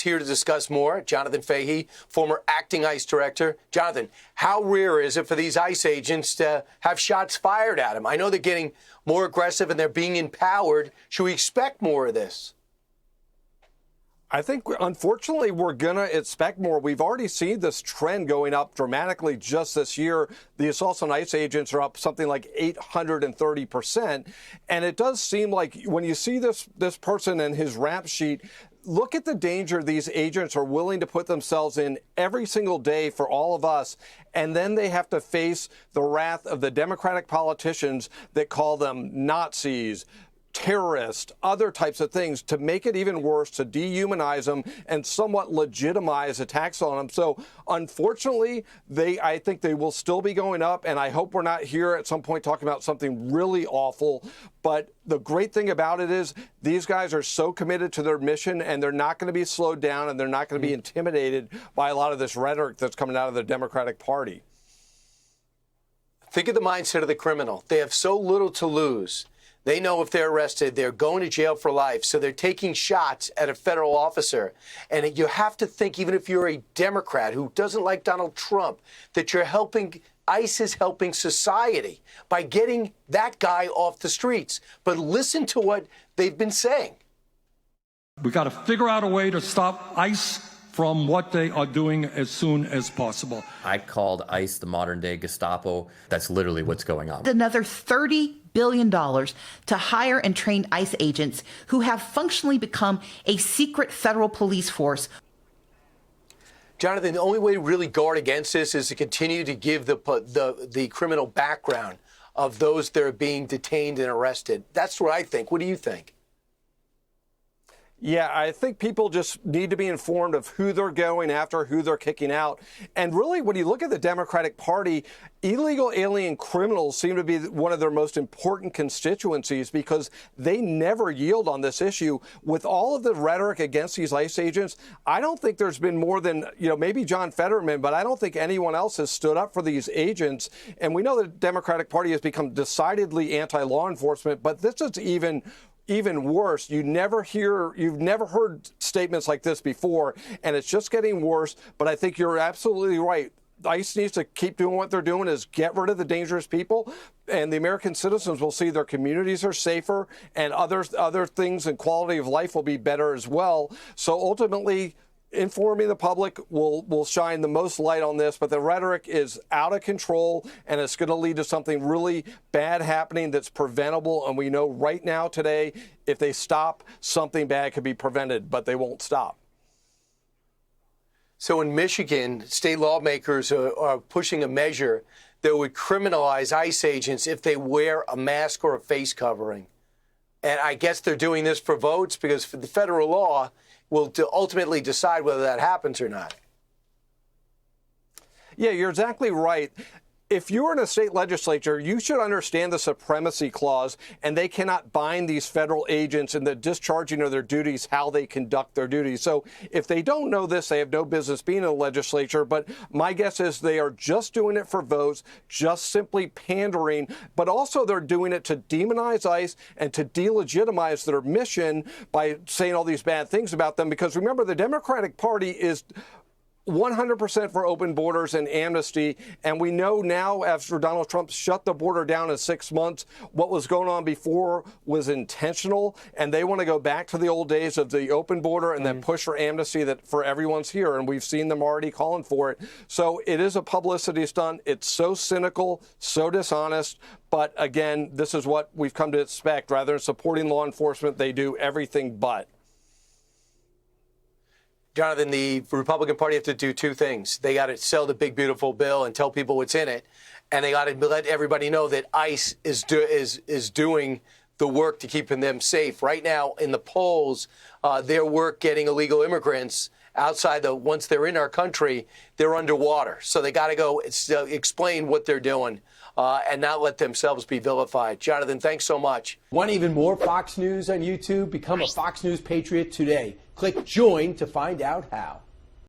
Here to discuss more, Johnathon Fahey, former acting ICE director. Jonathan, how rare is it for these ICE agents to have shots fired at them? I know they're getting more aggressive and they're being empowered. Should we expect more of this? I think, unfortunately, we're going to expect more. We've already seen this trend going up dramatically just this year. The assaults on ICE agents are up something like 830%. And it does seem like when you see this person and his rap sheet, look at the danger these agents are willing to put themselves in every single day for all of us. And then they have to face the wrath of the Democratic politicians that call them Nazis, terrorists, other types of things, to make it even worse, to dehumanize them and somewhat legitimize attacks on them. So unfortunately, I think they will still be going up, and I hope we're not here at some point talking about something really awful. But the great thing about it is these guys are so committed to their mission, and they're not going to be slowed down, and they're not going to be intimidated by a lot of this rhetoric that's coming out of the Democratic Party. Think of the mindset of the criminal. They have so little to lose. They know if they're arrested, they're going to jail for life. So they're taking shots at a federal officer. And you have to think, even if you're a Democrat who doesn't like Donald Trump, that you're helping, ICE is helping society by getting that guy off the streets. But listen to what they've been saying. We got to figure out a way to stop ICE from what they are doing as soon as possible. I called ICE the modern day Gestapo. That's literally what's going on. Another $30 billion to hire and train ICE agents who have functionally become a secret federal police force. Jonathan, the only way to really guard against this is to continue to give the criminal background of those that are being detained and arrested. That's what I think. What do you think? Yeah, I think people just need to be informed of who they're going after, who they're kicking out. And really, when you look at the Democratic Party, illegal alien criminals seem to be one of their most important constituencies because they never yield on this issue. With all of the rhetoric against these ICE agents, I don't think there's been more than, maybe John Fetterman, but I don't think anyone else has stood up for these agents. And we know the Democratic Party has become decidedly anti-law enforcement, but this is even worse. You've never heard statements like this before, and it's just getting worse. But I think you're absolutely right. ICE needs to keep doing what they're doing, is get rid of the dangerous people, and the American citizens will see their communities are safer, and other things and quality of life will be better as well. So ultimately, informing the public will shine the most light on this, but the rhetoric is out of control, and it's going to lead to something really bad happening that's preventable. And we know right now today, if they stop, something bad could be prevented, but they won't stop. So in Michigan, state lawmakers are pushing a measure that would criminalize ICE agents if they wear a mask or a face covering. And I guess they're doing this for votes because for the federal law will ultimately decide whether that happens or not. Yeah, you're exactly right. If you're in a state legislature, you should understand the supremacy clause, and they cannot bind these federal agents in the discharging of their duties, how they conduct their duties. So if they don't know this, they have no business being in the legislature. But my guess is they are just doing it for votes, just simply pandering. But also they're doing it to demonize ICE and to delegitimize their mission by saying all these bad things about them. Because remember, the Democratic Party is 100% for open borders and amnesty. And we know now, after Donald Trump shut the border down in 6 months, what was going on before was intentional. And they want to go back to the old days of the open border and then push for amnesty that for everyone's here. And we've seen them already calling for it. So it is a publicity stunt. It's so cynical, so dishonest. But again, this is what we've come to expect. Rather than supporting law enforcement, they do everything but. Jonathan, the Republican Party have to do two things. They got to sell the big, beautiful bill and tell people what's in it. And they got to let everybody know that ICE is doing the work to keeping them safe. Right now, in the polls, their work getting illegal immigrants outside once they're in our country, they're underwater. So they got to go explain what they're doing and not let themselves be vilified. Jonathan, thanks so much. Want even more Fox News on YouTube? Become a Fox News Patriot today. Click join to find out how.